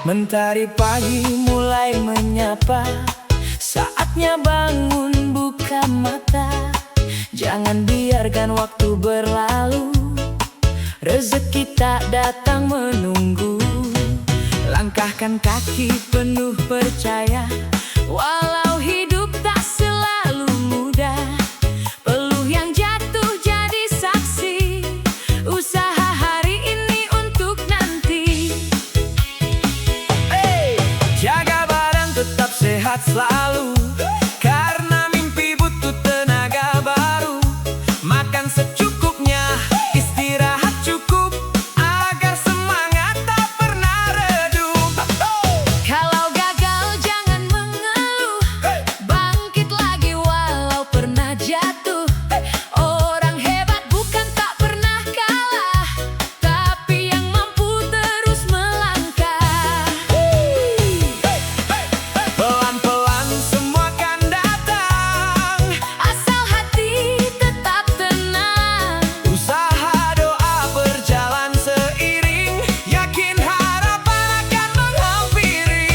Mentari pagi mulai menyapa, saatnya bangun buka mata. Jangan biarkan waktu berlalu, rezeki tak datang menunggu. Langkahkan kaki penuh percaya, walau hidup tak selalu mudah. Peluh yang jatuh jadi saksi, usaha hari ini untuk nanti. Jaga badan tetap sehat selalu, karena mimpi butuh tenaga baru. Makan secukupnya, istirahat cukup, agar semangat tak pernah redup. Kalau gagal jangan mengeluh, bangkit lagi walau pernah jatuh. Orang hebat bukan tak pernah kalah, tapi yang mampu terus melangkah. Pelan-pelan semua kan datang, asal hati tetap tenang. Usaha doa berjalan seiring, yakin harapan akan menghampiri.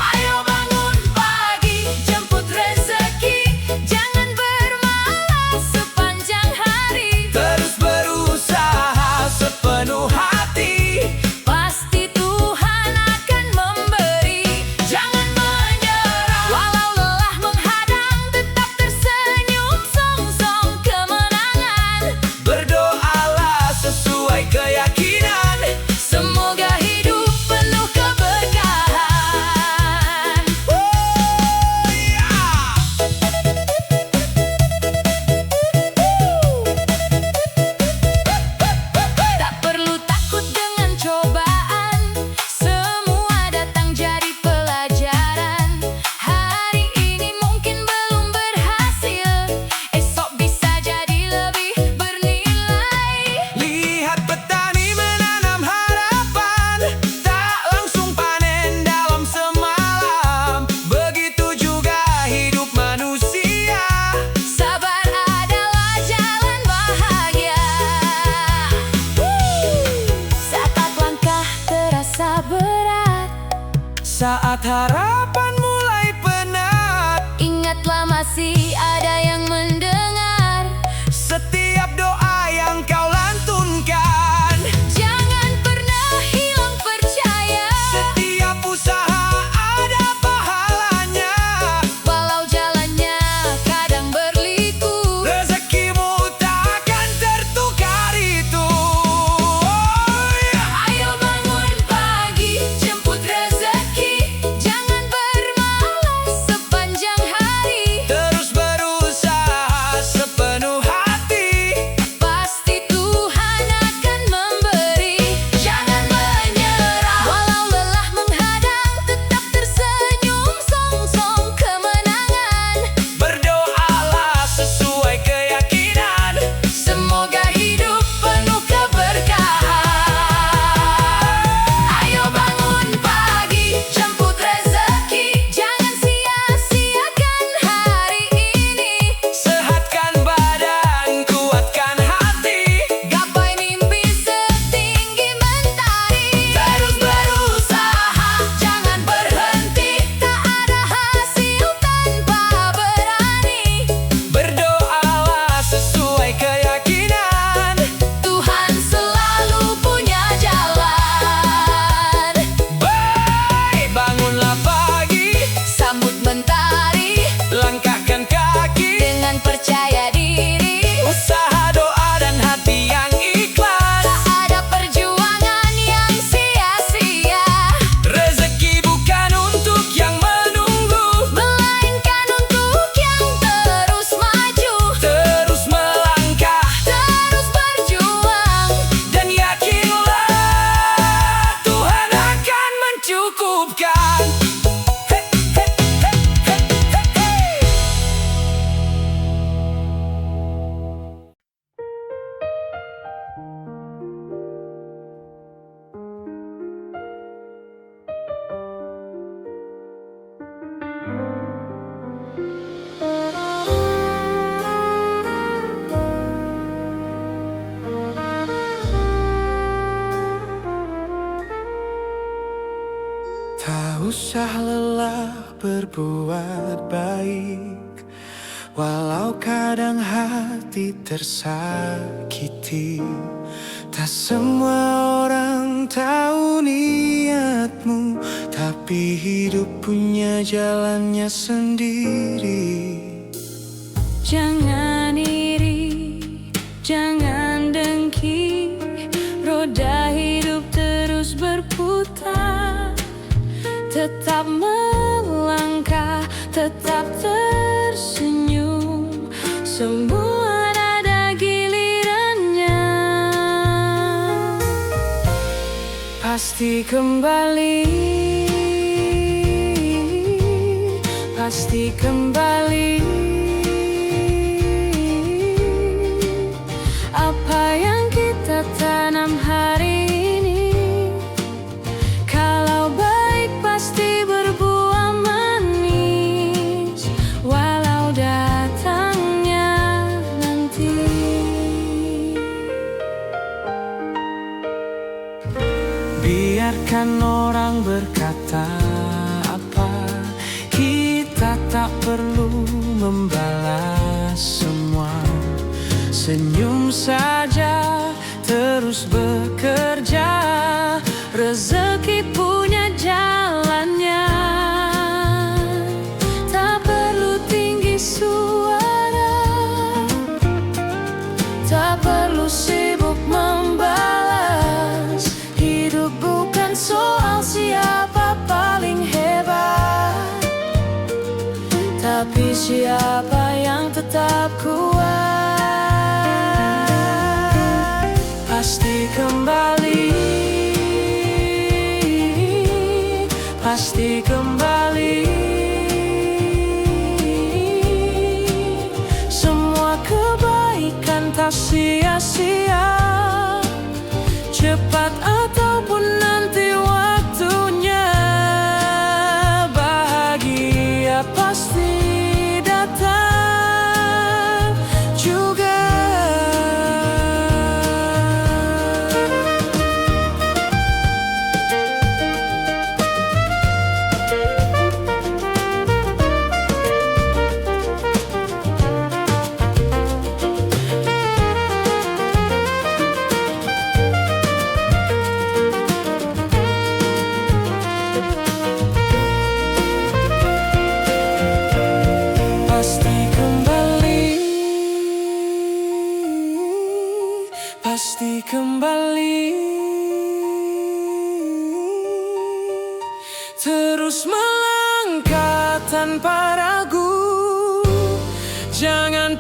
Ayo bangun pagi, jemput rezeki, jangan bermalas sepanjang hari. Terus berusaha sepenuh hati, pasti Tuhan akan memberi. Jangan menyerah, walau lelah menghadang, tetap tersenyum song-song kemenangan. Berdoalah sesuai keyakinan, semoga hidup penuh keberkahan. Tak perlu takut dengan cobaan, semua datang jadi pelajaran. Hari ini mungkin belum berhasil, esok bisa jadi lebih bernilai. Lihat petani menanam harapan, tak langsung panen dalam semalam. Begitu juga hidup manusia, sabar adalah jalan bahagia. Saat langkah terasa berat, saat harapan mulai penat, ingatlah masih ada yang mendengar setiap doa yang kau lantunkan. Jangan pernah hilang percaya, setiap usaha ada pahalanya. Walau jalannya kadang berliku, rezekimu tak akan tertukar itu. Ayo bangun pagi, jemput rezeki, jangan usah lelah berbuat baik, walau kadang hati tersakiti. Tak semua orang tahu niatmu, tapi hidup punya jalannya sendiri. Jangan iri, jangan dengki, roda hidup terus berputar. Tetap melangkah, tetap tersenyum, semua ada gilirannya. Pasti kembali, pasti kembali. Apa yang kita tanam hari ini, kalau baik pasti berbuah manis, walau datangnya nanti. Biarkan orang berkata apa, kita tak perlu membalas semua. Senyum saja, terus bekerja, rezeki punya jalannya. Tak perlu tinggi suara, tak perlu sibuk membalas. Hidup bukan soal siapa paling hebat, tapi siapa yang tetap kuat. Pasti kembali, pasti kembali. Semua kebaikan tak sia-sia, cepat ataupun nanti waktunya. Bahagia pasti datang juga. Pasti kembali, terus melangkah tanpa ragu. Jangan